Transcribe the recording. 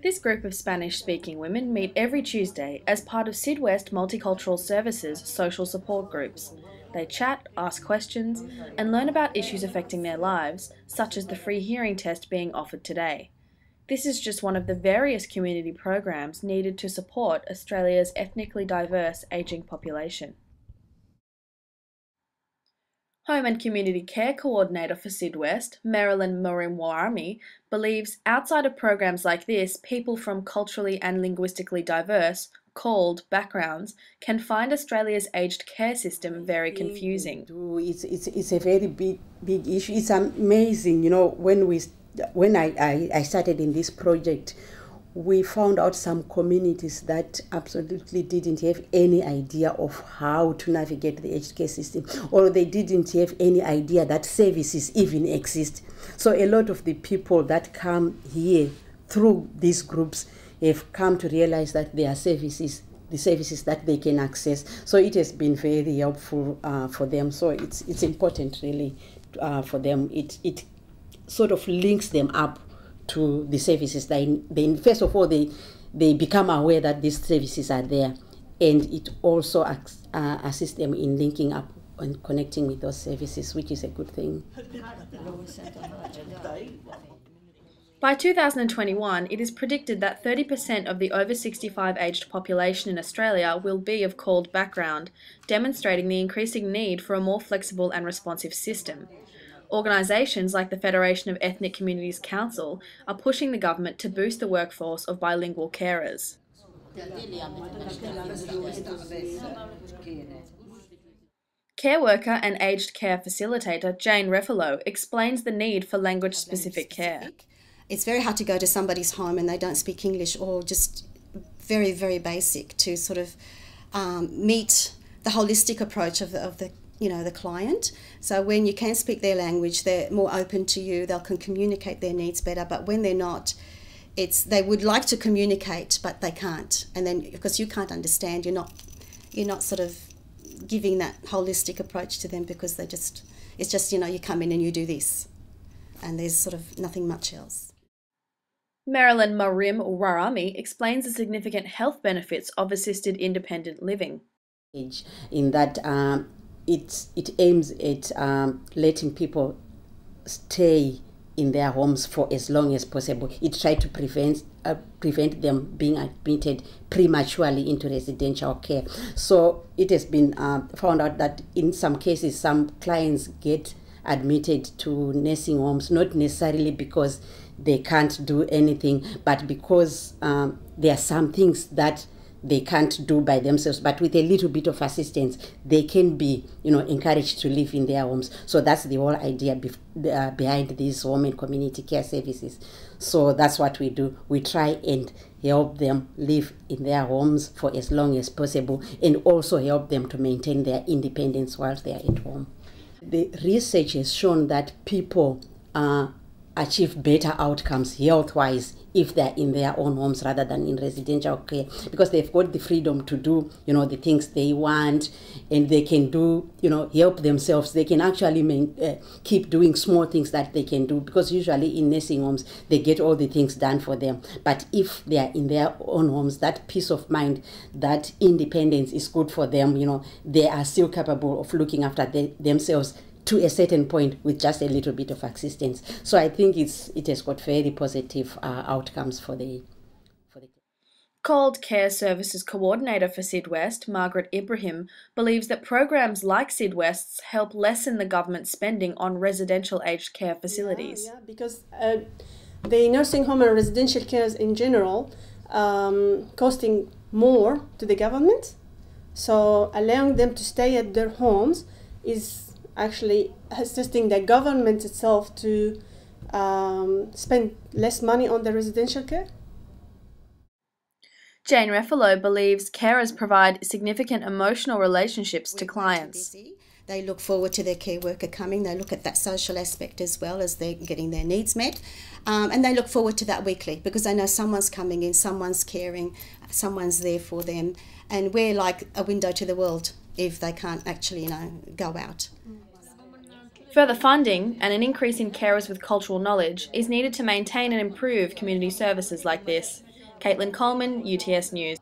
This group of Spanish-speaking women meet every Tuesday as part of Syd West Multicultural Services social support groups. They chat, ask questions, and learn about issues affecting their lives, such as the free hearing test being offered today. This is just one of the various community programs needed to support Australia's ethnically diverse ageing population. Home and Community Care Coordinator for Syd West, Marilyn Morimwarami, believes outside of programs like this, people from culturally and linguistically diverse, called backgrounds, can find Australia's aged care system very confusing. It's a very big issue. It's amazing, when I started in this project, we found out some communities that absolutely didn't have any idea of how to navigate the aged care system, or they didn't have any idea that services even exist. So a lot of the people that come here through these groups have come to realize that there are services, the services that they can access. So it has been very helpful for them. So it's important really for them. It sort of links them up to the services. They first of all, they become aware that these services are there, and it also assists them in linking up and connecting with those services, which is a good thing. By 2021, it is predicted that 30% of the over 65 aged population in Australia will be of called background, demonstrating the increasing need for a more flexible and responsive system. Organisations like the Federation of Ethnic Communities Council are pushing the government to boost the workforce of bilingual carers. Care worker and aged care facilitator Jane Refalo explains the need for language-specific care. It's very hard to go to somebody's home and they don't speak English, or just very, very basic to sort of meet the holistic approach of the client. So when you can speak their language, they're more open to you, they can communicate their needs better. But when they're not, they would like to communicate, but they can't. And then because you can't understand, you're not sort of giving that holistic approach to them, because it's just you come in and you do this, and there's sort of nothing much else. Marilyn Morimwarami explains the significant health benefits of assisted independent living. In that it aims at letting people stay in their homes for as long as possible. It tries to prevent them being admitted prematurely into residential care. So it has been found out that in some cases, some clients get admitted to nursing homes, not necessarily because they can't do anything, but because there are some things that they can't do by themselves, but with a little bit of assistance, they can be, encouraged to live in their homes. So that's the whole idea behind these home and community care services. So that's what we do. We try and help them live in their homes for as long as possible, and also help them to maintain their independence whilst they are at home. The research has shown that people achieve better outcomes health-wise if they're in their own homes rather than in residential care, because they've got the freedom to do, the things they want, and they can do, help themselves. They can actually keep doing small things that they can do, because usually in nursing homes, they get all the things done for them. But if they are in their own homes, that peace of mind, that independence is good for them. They are still capable of looking after themselves to a certain point with just a little bit of assistance. So I think it has got very positive outcomes for the. Called Care Services Coordinator for Syd West, Margaret Ibrahim, believes that programs like Syd West's help lessen the government's spending on residential aged care facilities. Yeah, because the nursing home and residential care in general costing more to the government, so allowing them to stay at their homes is actually assisting the government itself to spend less money on the residential care. Jane Refalo believes carers provide significant emotional relationships to clients. They look forward to their care worker coming. They look at that social aspect as well as they're getting their needs met. And they look forward to that weekly, because they know someone's coming in, someone's caring, someone's there for them. And we're like a window to the world if they can't actually, go out. Further funding and an increase in carers with cultural knowledge is needed to maintain and improve community services like this. Caitlin Coleman, UTS News.